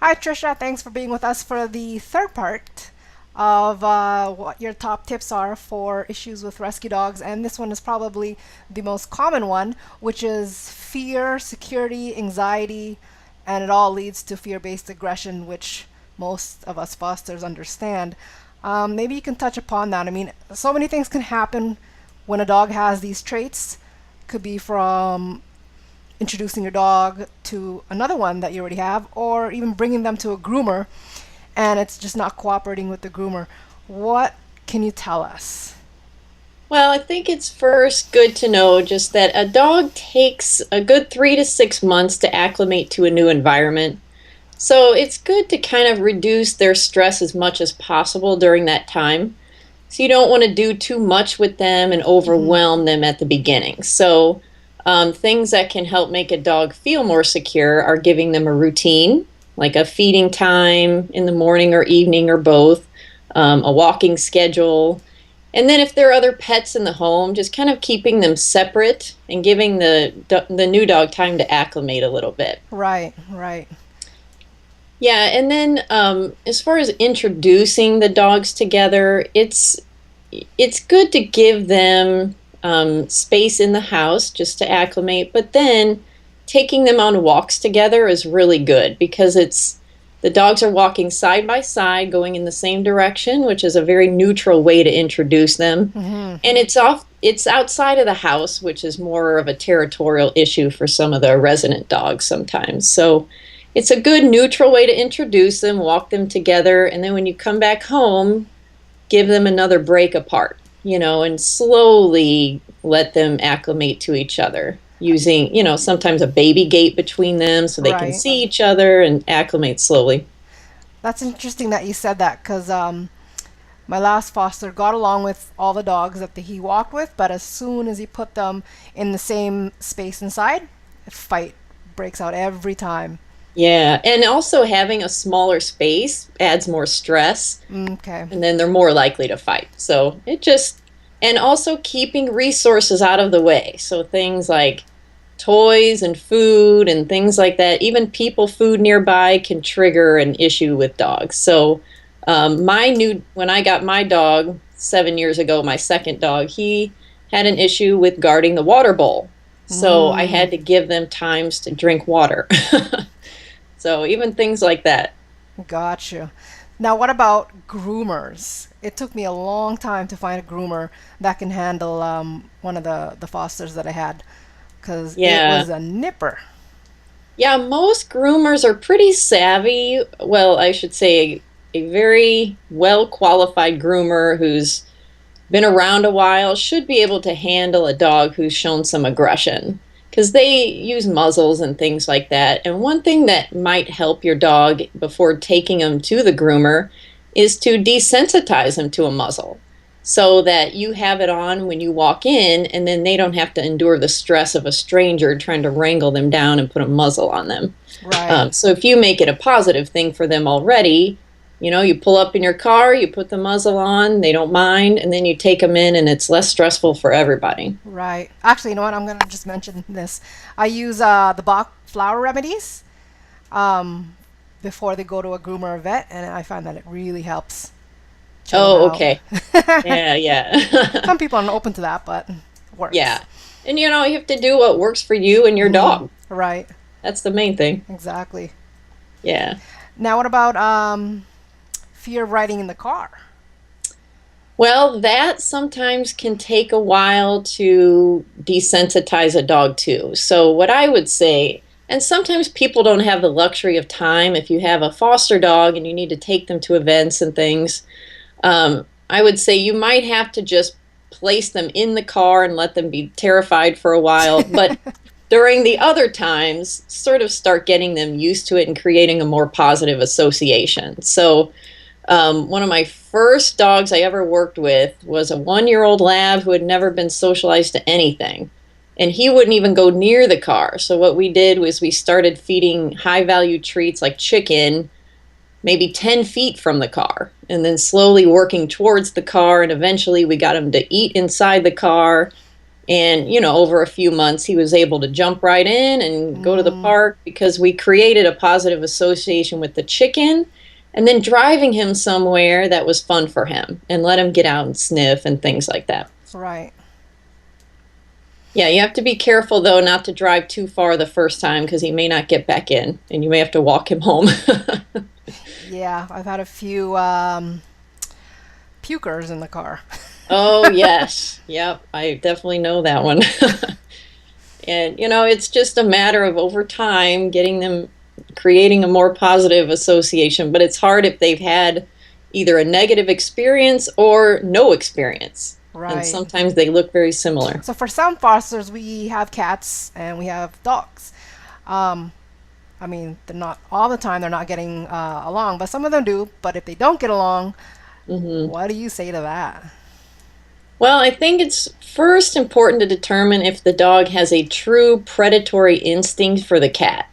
Hi, Tricia. Thanks for being with us for the third part of what your top tips are for issues with rescue dogs. And this one is probably the most common one, which is fear, security, anxiety, and it all leads to fear based aggression, which most of us fosters understand. Maybe you can touch upon that. I mean, so many things can happen when a dog has these traits. Could be from introducing your dog to another one that you already have, or even bringing them to a groomer and it's just not cooperating with the groomer. What can you tell us? Well, I think it's first good to know just that a dog takes a good 3 to 6 months to acclimate to a new environment. So it's good to kind of reduce their stress as much as possible during that time. So you don't want to do too much with them and Hmm. overwhelm them at the beginning. So things that can help make a dog feel more secure are giving them a routine, like a feeding time in the morning or evening or both, a walking schedule. And then if there are other pets in the home, just kind of keeping them separate and giving the new dog time to acclimate a little bit. Right, right. Yeah, and then as far as introducing the dogs together, it's good to give them space in the house just to acclimate, but then taking them on walks together is really good because it's the dogs are walking side by side, going in the same direction, which is a very neutral way to introduce them. Hmm. And it's outside of the house, which is more of a territorial issue for some of the resident dogs sometimes. So it's a good neutral way to introduce them, walk them together, and then when you come back home, give them another break apart, and slowly let them acclimate to each other using, sometimes a baby gate between them so they can Right. see each other and acclimate slowly. That's interesting that you said that because my last foster got along with all the dogs that he walked with, but as soon as he put them in the same space inside, a fight breaks out every time. Yeah, and also having a smaller space adds more stress, Okay. and then they're more likely to fight. So and also keeping resources out of the way. So things like toys and food and things like that, even people food nearby can trigger an issue with dogs. So when I got my dog 7 years ago, my second dog, he had an issue with guarding the water bowl. So I Mm. had to give them times to drink water. So even things like that. Gotcha. Now, what about groomers? It took me a long time to find a groomer that can handle one of the fosters that I had because it Yeah. was a nipper. Yeah, most groomers are pretty savvy. Well, I should say a very well qualified groomer who's been around a while should be able to handle a dog who's shown some aggression because they use muzzles and things like that. And one thing that might help your dog before taking them to the groomer is to desensitize them to a muzzle so that you have it on when you walk in and then they don't have to endure the stress of a stranger trying to wrangle them down and put a muzzle on them. Right. So if you make it a positive thing for them already, you pull up in your car, you put the muzzle on, they don't mind, and then you take them in, and it's less stressful for everybody. Right. Actually, you know what? I'm gonna just mention this. I use the Bach flower remedies um, before they go to a groomer or vet, and I find that it really helps chill them Oh, out. okay. Yeah, yeah. Some people aren't open to that, but it works. Yeah. And you have to do what works for you and your Hmm. dog. Right. That's the main thing. Exactly. Yeah. Now, what about fear of riding in the car? Well, that sometimes can take a while to desensitize a dog to. So, what I would say, and sometimes people don't have the luxury of time if you have a foster dog and you need to take them to events and things. I would say you might have to just place them in the car and let them be terrified for a while. But during the other times, sort of start getting them used to it and creating a more positive association. So, one of my first dogs I ever worked with was a 1 year old lab who had never been socialized to anything. And he wouldn't even go near the car. So, what we did was we started feeding high value treats like chicken, maybe 10 feet from the car, and then slowly working towards the car. And eventually we got him to eat inside the car. And, over a few months, he was able to jump right in and go to the park because we created a positive association with the chicken and then driving him somewhere that was fun for him and let him get out and sniff and things like that. Right. Yeah, you have to be careful, though, not to drive too far the first time because he may not get back in and you may have to walk him home. Yeah, I've had a few pukers in the car. Oh, yes. Yep, I definitely know that one. And, it's just a matter of over time getting them creating a more positive association. But it's hard if they've had either a negative experience or no experience. Right. And sometimes they look very similar. So for some fosters, we have cats and we have dogs. I mean, they're not all the time, they're not getting along, but some of them do. But if they don't get along, what do you say to that? Well, I think it's first important to determine if the dog has a true predatory instinct for the cat.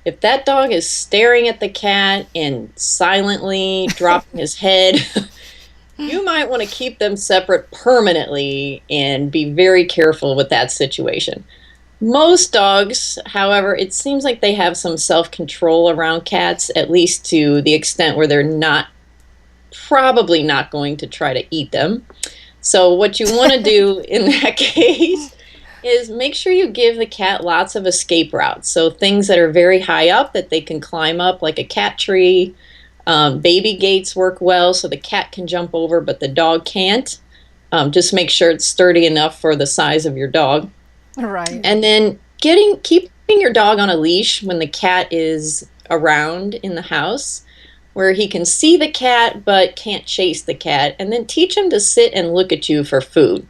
If that dog is staring at the cat and silently dropping his head, you might want to keep them separate permanently and be very careful with that situation. Most dogs, however, it seems like they have some self-control around cats, at least to the extent where they're probably not going to try to eat them. So what you want to do in that case is make sure you give the cat lots of escape routes. So things that are very high up that they can climb up, like a cat tree. Baby gates work well so the cat can jump over, but the dog can't. Just make sure it's sturdy enough for the size of your dog. Right. And then keeping your dog on a leash when the cat is around in the house, where he can see the cat but can't chase the cat, and then teach him to sit and look at you for food.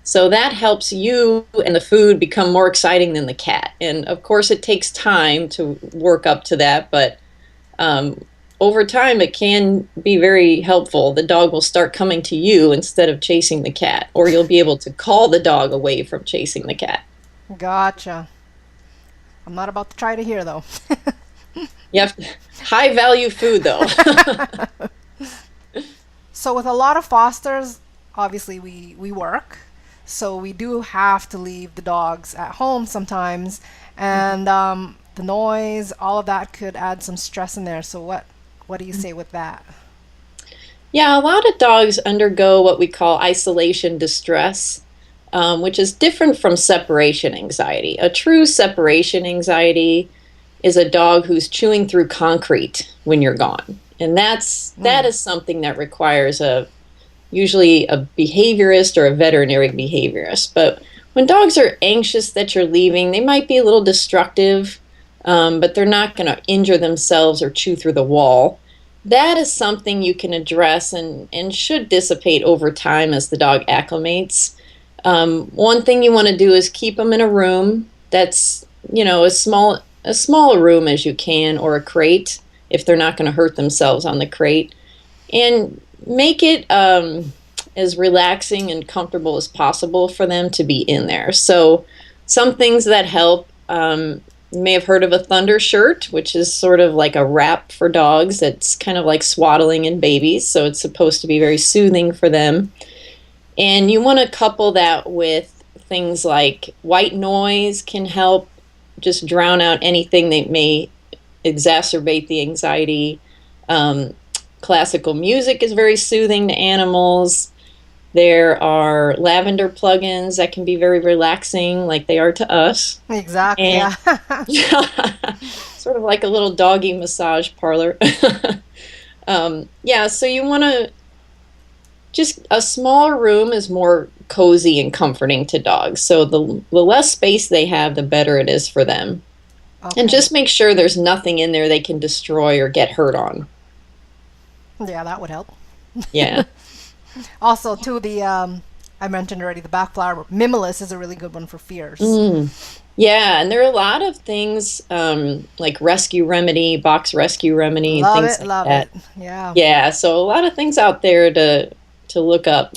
So that helps you and the food become more exciting than the cat. And of course it takes time to work up to that, but over time it can be very helpful. The dog will start coming to you instead of chasing the cat, or you'll be able to call the dog away from chasing the cat. Gotcha. I'm not about to try to hear, though. You have high value food, though. So with a lot of fosters, obviously we work, so we do have to leave the dogs at home sometimes, and the noise, all of that could add some stress in there. So what do you say with that? Yeah, a lot of dogs undergo what we call isolation distress, which is different from separation anxiety. A true separation anxiety is a dog who's chewing through concrete when you're gone. And that is something that requires usually a behaviorist or a veterinary behaviorist. But when dogs are anxious that you're leaving, they might be a little destructive, but they're not going to injure themselves or chew through the wall. That is something you can address and should dissipate over time as the dog acclimates. One thing you want to do is keep them in a room that's, as small a room as you can, or a crate if they're not going to hurt themselves on the crate, and make it as relaxing and comfortable as possible for them to be in there. So some things that help, you may have heard of a thunder shirt, which is sort of like a wrap for dogs. It's kind of like swaddling in babies, so it's supposed to be very soothing for them. And you want to couple that with things like white noise can help just drown out anything that may exacerbate the anxiety. Classical music is very soothing to animals. There are lavender plugins that can be very relaxing, like they are to us. Exactly. And sort of like a little doggy massage parlor. So you want to just a smaller room is more cozy and comforting to dogs. So the less space they have, the better it is for them. Okay. And just make sure there's nothing in there they can destroy or get hurt on. Yeah, that would help. Yeah. Also, too, I mentioned already, the backflower mimulus is a really good one for fears. Yeah, and there are a lot of things like Rescue Remedy, Box Rescue Remedy, love things it, like love that. It. Yeah. Yeah, so a lot of things out there to look up.